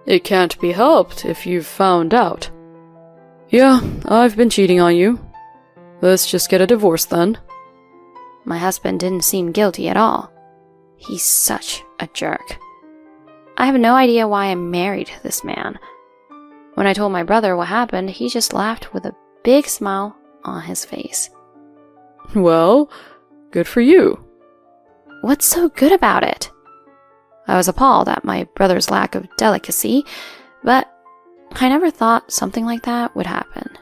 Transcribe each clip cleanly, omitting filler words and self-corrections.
It can't be helped if you've found out. Yeah, I've been cheating on you. Let's just get a divorce then. My husband didn't seem guilty at all. He's such a jerk. I have no idea why I married this man. When I told my brother what happened, he just laughed with a big smile on his face. Well, good for you. What's so good about it? I was appalled at my brother's lack of delicacy, but I never thought something like that would happen.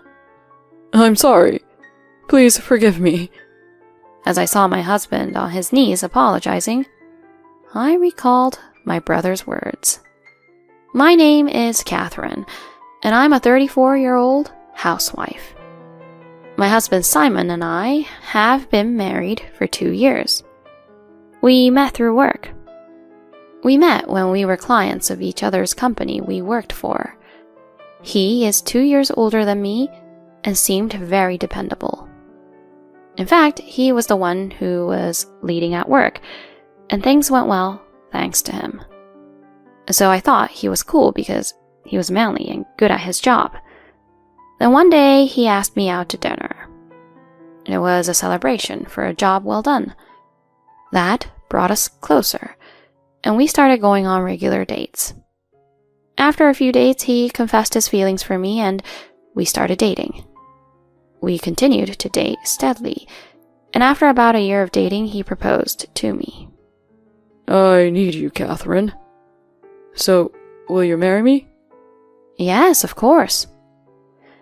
I'm sorry. Please forgive me. As I saw my husband on his knees apologizing, I recalled my brother's words. My name is Catherine, and I'm a 34-year-old housewife. My husband Simon and I have been married for 2 years. We met through work. We met when we were clients of each other's company we worked for. He is 2 years older than me and seemed very dependable. In fact, he was the one who was leading at work, and things went well thanks to him. So I thought he was cool because he was manly and good at his job. Then one day he asked me out to dinner. It was a celebration for a job well done. That brought us closer, and we started going on regular dates. After a few dates, he confessed his feelings for me and we started dating. We continued to date steadily, and after about a year of dating, he proposed to me. I need you, Catherine. So, will you marry me? Yes, of course.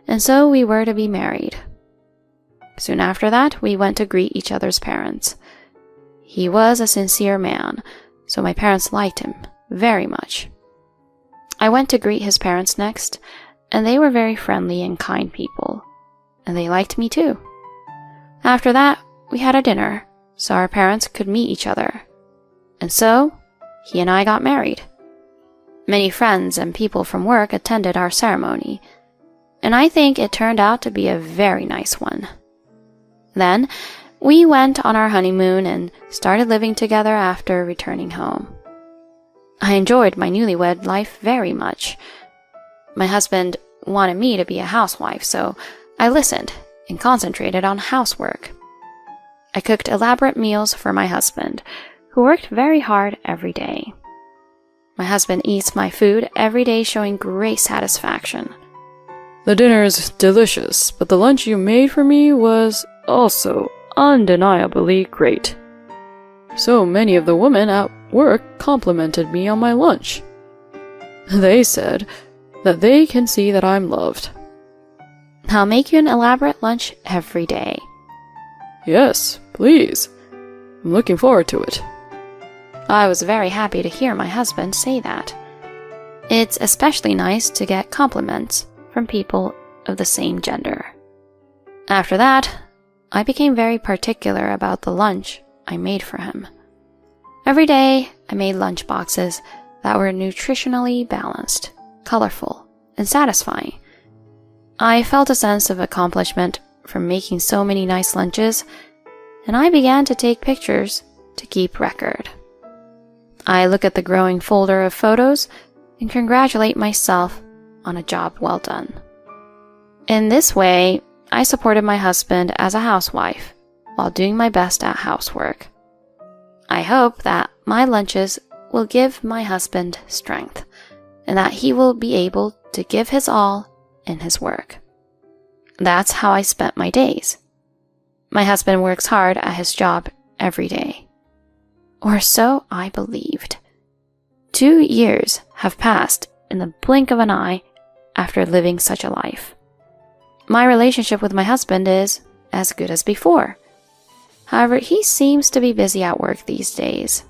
And so we were to be married. Soon after that, we went to greet each other's parents. He was a sincere man, so my parents liked him very much. I went to greet his parents next, and they were very friendly and kind people, and they liked me too. After that, we had a dinner, so our parents could meet each other. And so, he and I got married. Many friends and people from work attended our ceremony, and I think it turned out to be a very nice one. Then, we went on our honeymoon and started living together after returning home. I enjoyed my newlywed life very much. My husband wanted me to be a housewife, so I listened and concentrated on housework. I cooked elaborate meals for my husband, who worked very hard every day. My husband eats my food every day, showing great satisfaction. The dinner is delicious, but the lunch you made for me was also undeniably great. So many of the women at work complimented me on my lunch. They said that they can see that I'm loved. I'll make you an elaborate lunch every day. Yes, please. I'm looking forward to it. I was very happy to hear my husband say that. It's especially nice to get compliments from people of the same gender. After that, I became very particular about the lunch I made for him. Every day, I made lunch boxes that were nutritionally balanced, colorful, and satisfying. I felt a sense of accomplishment from making so many nice lunches, and I began to take pictures to keep record. I look at the growing folder of photos and congratulate myself on a job well done. In this way, I supported my husband as a housewife while doing my best at housework. I hope that my lunches will give my husband strength and that he will be able to give his all in his work. That's how I spent my days. My husband works hard at his job every day. Or so I believed. 2 years have passed in the blink of an eye after living such a life. My relationship with my husband is as good as before. However, he seems to be busy at work these days,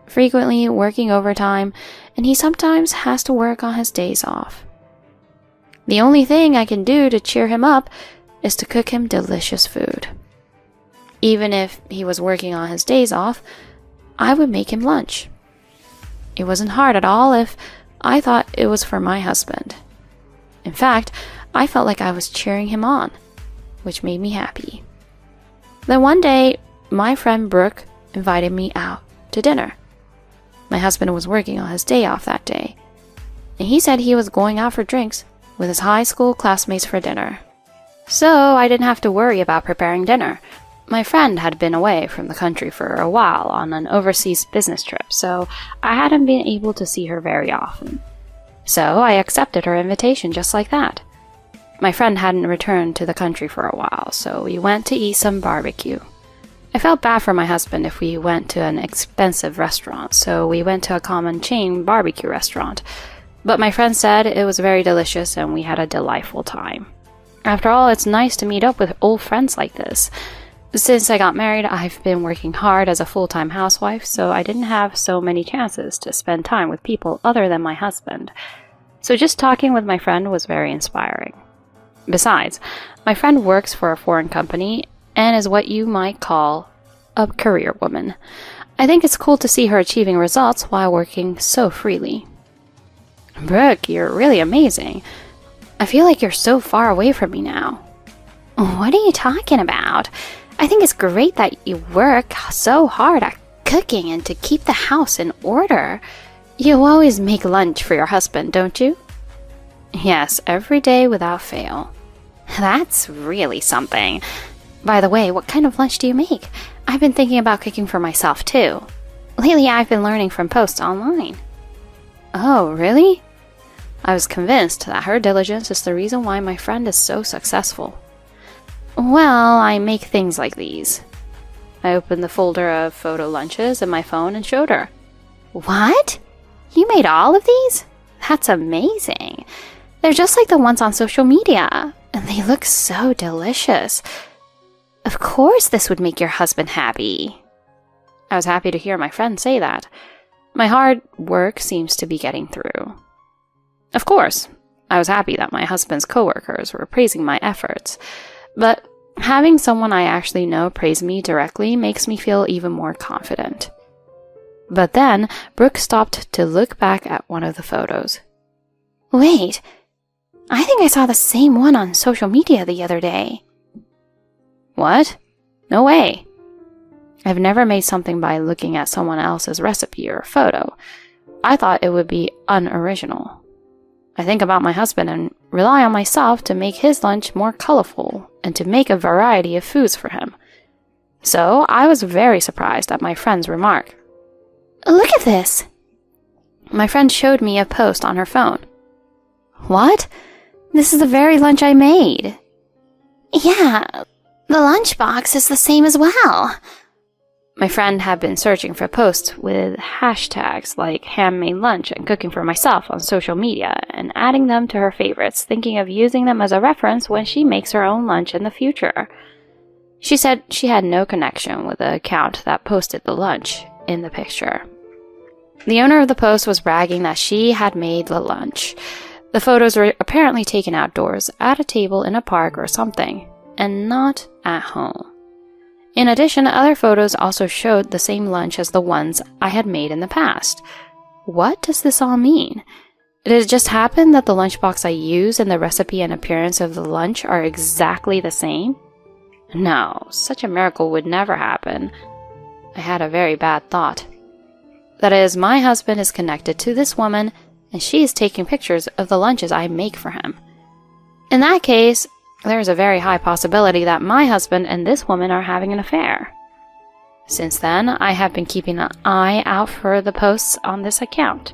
frequently working overtime, and he sometimes has to work on his days off. The only thing I can do to cheer him up is to cook him delicious food. Even if he was working on his days off, I would make him lunch. It wasn't hard at all if I thought it was for my husband. In fact, I felt like I was cheering him on, which made me happy. Then one day, my friend Brooke invited me out to dinner. My husband was working on his day off that day, He said he was going out for drinks with his high school classmates for dinner. So I didn't have to worry about preparing dinner. My friend had been away from the country for a while on an overseas business trip, so I hadn't been able to see her very often. So I accepted her invitation just like that. My friend hadn't returned to the country for a while, so we went to eat some barbecue. I felt bad for my husband if we went to an expensive restaurant, so we went to a common chain barbecue restaurant. But my friend said it was very delicious and we had a delightful time. After all, it's nice to meet up with old friends like this. Since I got married, I've been working hard as a full-time housewife, so I didn't have so many chances to spend time with people other than my husband. So just talking with my friend was very inspiring. Besides, my friend works for a foreign company and is what you might call a career woman. I think it's cool to see her achieving results while working so freely. Brooke, you're really amazing. I feel like you're so far away from me now. What are you talking about? I think it's great that you work so hard at cooking and to keep the house in order. You always make lunch for your husband, don't you? Yes, every day without fail. That's really something. By the way, what kind of lunch do you make? I've been thinking about cooking for myself too. Lately, I've been learning from posts online. Oh, really? I was convinced that her diligence is the reason why my friend is so successful. Well, I make things like these. I opened the folder of photo lunches in my phone and showed her. What? You made all of these? That's amazing. They're just like the ones on social media, and they look so delicious. Of course this would make your husband happy. I was happy to hear my friend say that. My hard work seems to be getting through. Of course, I was happy that my husband's coworkers were praising my efforts, but having someone I actually know praise me directly makes me feel even more confident. But then, Brooke stopped to look back at one of the photos. Wait, I think I saw the same one on social media the other day. What? No way. I've never made something by looking at someone else's recipe or photo. I thought it would be unoriginal. I think about my husband and rely on myself to make his lunch more colorful and to make a variety of foods for him. So I was very surprised at my friend's remark. Look at this! My friend showed me a post on her phone. What? This is the very lunch I made. Yeah, the lunchbox is the same as well. My friend had been searching for posts with hashtags like handmade lunch and cooking for myself on social media and adding them to her favorites, thinking of using them as a reference when she makes her own lunch in the future. She said she had no connection with the account that posted the lunch in the picture. The owner of the post was bragging that she had made the lunch. The photos were apparently taken outdoors at a table in a park or something, and not at home. In addition, other photos also showed the same lunch as the ones I had made in the past. What does this all mean? Did it just happen that the lunchbox I use and the recipe and appearance of the lunch are exactly the same? No, such a miracle would never happen. I had a very bad thought. That is, my husband is connected to this woman, and she is taking pictures of the lunches I make for him. In that case, there is a very high possibility that my husband and this woman are having an affair. Since then, I have been keeping an eye out for the posts on this account.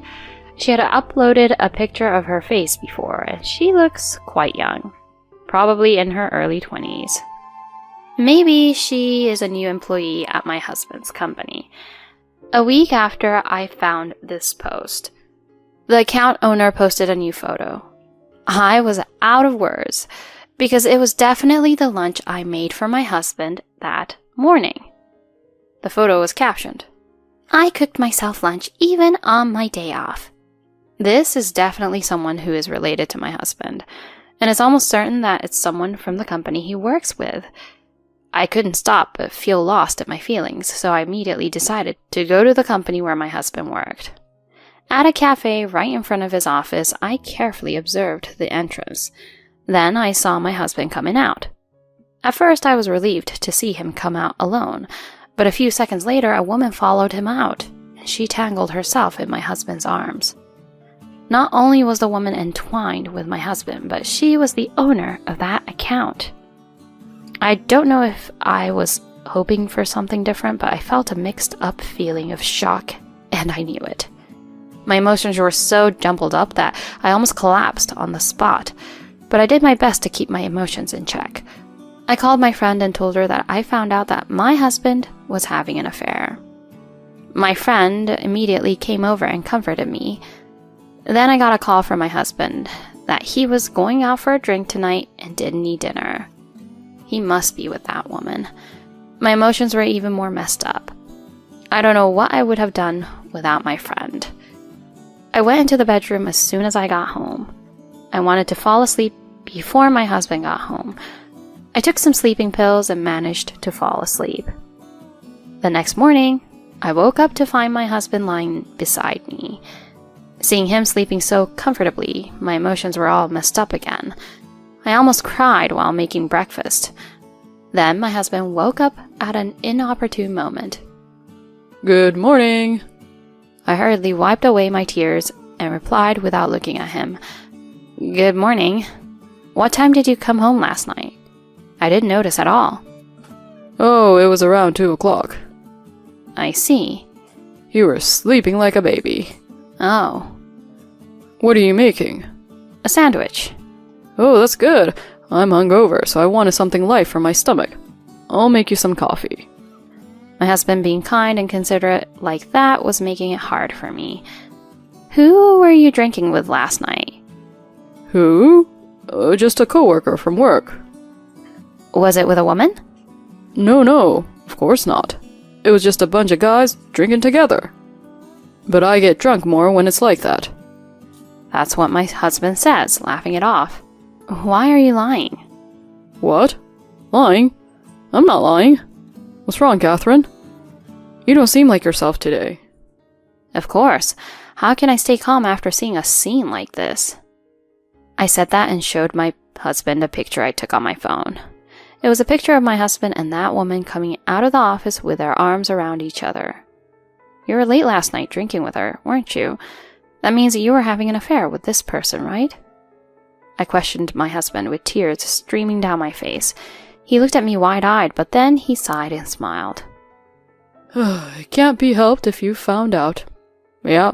She had uploaded a picture of her face before, and she looks quite young, probably in her early 20s. Maybe she is a new employee at my husband's company. A week after I found this post, the account owner posted a new photo. I was out of words, because it was definitely the lunch I made for my husband that morning. The photo was captioned, "I cooked myself lunch even on my day off." This is definitely someone who is related to my husband, and it's almost certain that it's someone from the company he works with. I couldn't stop but feel lost in my feelings, so I immediately decided to go to the company where my husband worked. At a cafe right in front of his office, I carefully observed the entrance. Then I saw my husband coming out. At first, I was relieved to see him come out alone, but a few seconds later, a woman followed him out, and she tangled herself in my husband's arms. Not only was the woman entwined with my husband, but she was the owner of that account. I don't know if I was hoping for something different, but I felt a mixed up feeling of shock, and I knew it. My emotions were so jumbled up that I almost collapsed on the spot, but I did my best to keep my emotions in check. I called my friend and told her that I found out that my husband was having an affair. My friend immediately came over and comforted me. Then I got a call from my husband that he was going out for a drink tonight and didn't eat dinner. He must be with that woman. My emotions were even more messed up. I don't know what I would have done without my friend. I went into the bedroom as soon as I got home. I wanted to fall asleep before my husband got home. I took some sleeping pills and managed to fall asleep. The next morning, I woke up to find my husband lying beside me. Seeing him sleeping so comfortably, my emotions were all messed up again. I almost cried while making breakfast. Then my husband woke up at an inopportune moment. Good morning. I hurriedly wiped away my tears and replied without looking at him. Good morning. What time did you come home last night? I didn't notice at all. Oh, it was around 2 o'clock. I see. You were sleeping like a baby. Oh. What are you making? A sandwich. Oh, that's good. I'm hungover, so I wanted something light for my stomach. I'll make you some coffee. My husband being kind and considerate like that was making it hard for me. Who were you drinking with last night? Who? Just a coworker from work. Was it with a woman? No, of course not. It was just a bunch of guys drinking together. But I get drunk more when it's like that. That's what my husband says, laughing it off. Why are you lying? What? Lying? I'm not lying. What's wrong, Catherine? You don't seem like yourself today. Of course. How can I stay calm after seeing a scene like this? I said that and showed my husband a picture I took on my phone. It was a picture of my husband and that woman coming out of the office with their arms around each other. You were late last night drinking with her, weren't you? That means that you were having an affair with this person, right? I questioned my husband with tears streaming down my face. He looked at me wide-eyed, but then he sighed and smiled. It can't be helped if you found out. Yeah,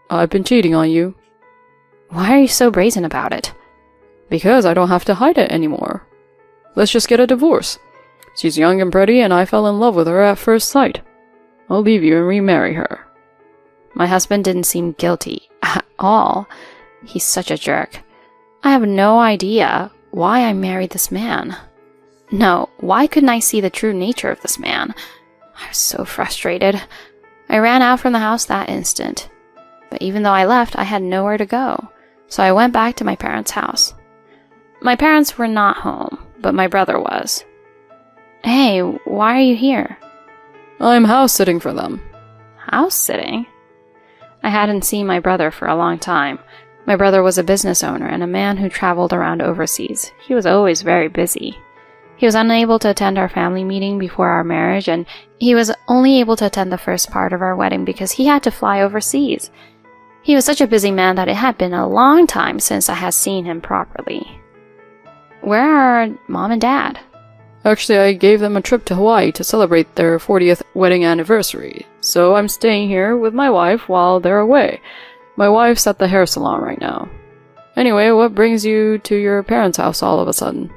I've been cheating on you. Why are you so brazen about it? Because I don't have to hide it anymore. Let's just get a divorce. She's young and pretty, and I fell in love with her at first sight. I'll leave you and remarry her. My husband didn't seem guilty at all. He's such a jerk. I have no idea why I married this man. No, why couldn't I see the true nature of this man? I was so frustrated. I ran out from the house that instant. But even though I left, I had nowhere to go. So I went back to my parents' house. My parents were not home, but my brother was. Hey, why are you here? I'm house-sitting for them. House-sitting? I hadn't seen my brother for a long time. My brother was a business owner and a man who traveled around overseas. He was always very busy. He was unable to attend our family meeting before our marriage, and he was only able to attend the first part of our wedding because he had to fly overseas. He was such a busy man that it had been a long time since I had seen him properly. Where are Mom and Dad? Actually, I gave them a trip to Hawaii to celebrate their 40th wedding anniversary, so I'm staying here with my wife while they're away. My wife's at the hair salon right now. Anyway, what brings you to your parents' house all of a sudden?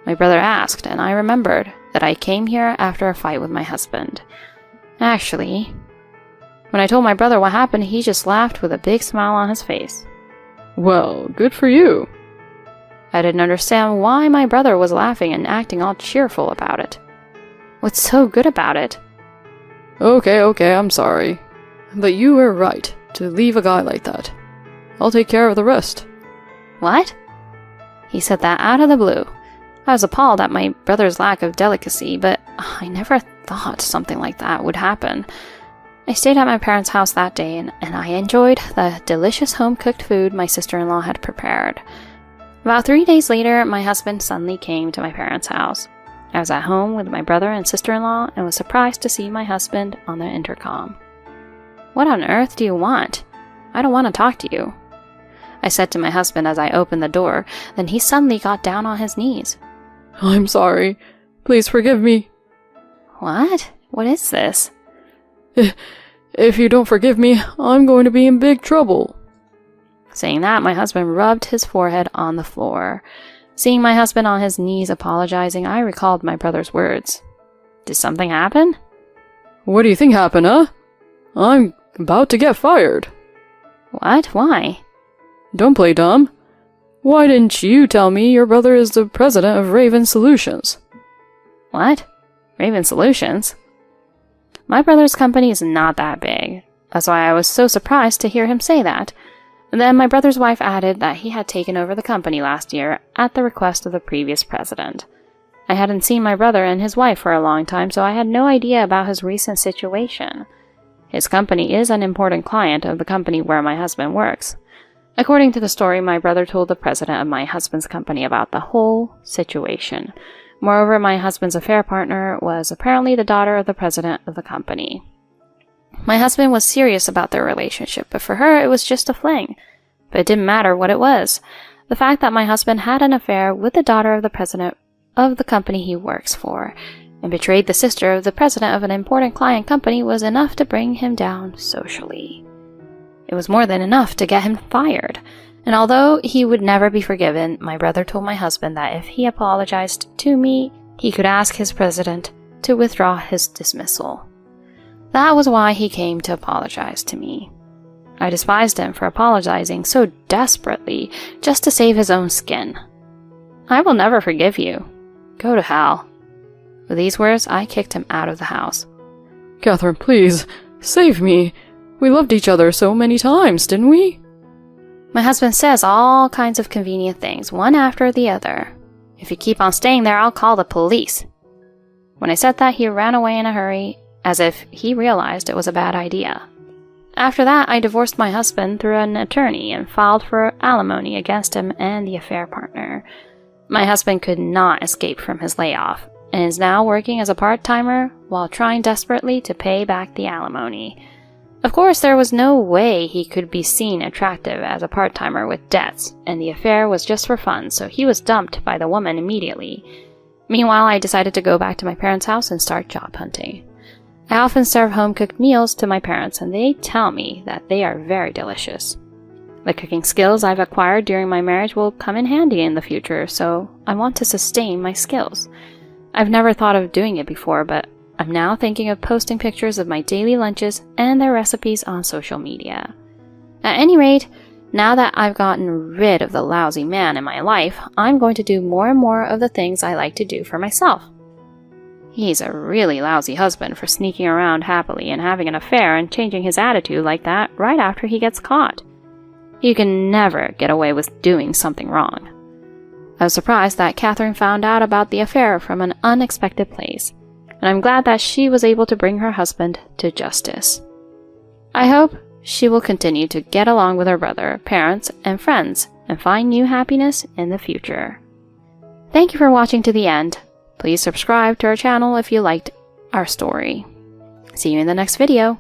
My brother asked, and I remembered that I came here after a fight with my husband. Actually, when I told my brother what happened, he just laughed with a big smile on his face. Well, good for you. I didn't understand why my brother was laughing and acting all cheerful about it. What's so good about it? Okay, I'm sorry. But you were right to leave a guy like that. I'll take care of the rest. What? He said that out of the blue. I was appalled at my brother's lack of delicacy, but I never thought something like that would happen. I stayed at my parents' house that day, and I enjoyed the delicious home-cooked food my sister-in-law had prepared. About 3 days later, my husband suddenly came to my parents' house. I was at home with my brother and sister-in-law and was surprised to see my husband on the intercom. What on earth do you want? I don't want to talk to you. I said to my husband as I opened the door. Then he suddenly got down on his knees. I'm sorry. Please forgive me. What? What is this? If you don't forgive me, I'm going to be in big trouble. Saying that, my husband rubbed his forehead on the floor. Seeing my husband on his knees apologizing, I recalled my brother's words. Did something happen? What do you think happened, huh? I'm about to get fired. What? Why? Don't play dumb. Why didn't you tell me your brother is the president of Raven Solutions? What? Raven Solutions? My brother's company is not that big. That's why I was so surprised to hear him say that. And then my brother's wife added that he had taken over the company last year at the request of the previous president. I hadn't seen my brother and his wife for a long time, so I had no idea about his recent situation. His company is an important client of the company where my husband works. According to the story, my brother told the president of my husband's company about the whole situation. Moreover, my husband's affair partner was apparently the daughter of the president of the company. My husband was serious about their relationship, but for her it was just a fling. But it didn't matter what it was. The fact that my husband had an affair with the daughter of the president of the company he works for, and betrayed the sister of the president of an important client company was enough to bring him down socially. It was more than enough to get him fired. And although he would never be forgiven, my brother told my husband that if he apologized to me, he could ask his president to withdraw his dismissal. That was why he came to apologize to me. I despised him for apologizing so desperately just to save his own skin. I will never forgive you. Go to hell. With these words, I kicked him out of the house. Catherine, please, save me. We loved each other so many times, didn't we? My husband says all kinds of convenient things, one after the other. If you keep on staying there, I'll call the police. When I said that, he ran away in a hurry, as if he realized it was a bad idea. After that, I divorced my husband through an attorney and filed for alimony against him and the affair partner. My husband could not escape from his layoff, and is now working as a part-timer while trying desperately to pay back the alimony. Of course, there was no way he could be seen attractive as a part-timer with debts, and the affair was just for fun, so he was dumped by the woman immediately. Meanwhile, I decided to go back to my parents' house and start job hunting. I often serve home-cooked meals to my parents, and they tell me that they are very delicious. The cooking skills I've acquired during my marriage will come in handy in the future, so I want to sustain my skills. I've never thought of doing it before, but I'm now thinking of posting pictures of my daily lunches and their recipes on social media. At any rate, now that I've gotten rid of the lousy man in my life, I'm going to do more and more of the things I like to do for myself. He's a really lousy husband for sneaking around happily and having an affair and changing his attitude like that right after he gets caught. You can never get away with doing something wrong. I was surprised that Catherine found out about the affair from an unexpected place, and I'm glad that she was able to bring her husband to justice. I hope she will continue to get along with her brother, parents, and friends, and find new happiness in the future. Thank you for watching to the end. Please subscribe to our channel if you liked our story. See you in the next video.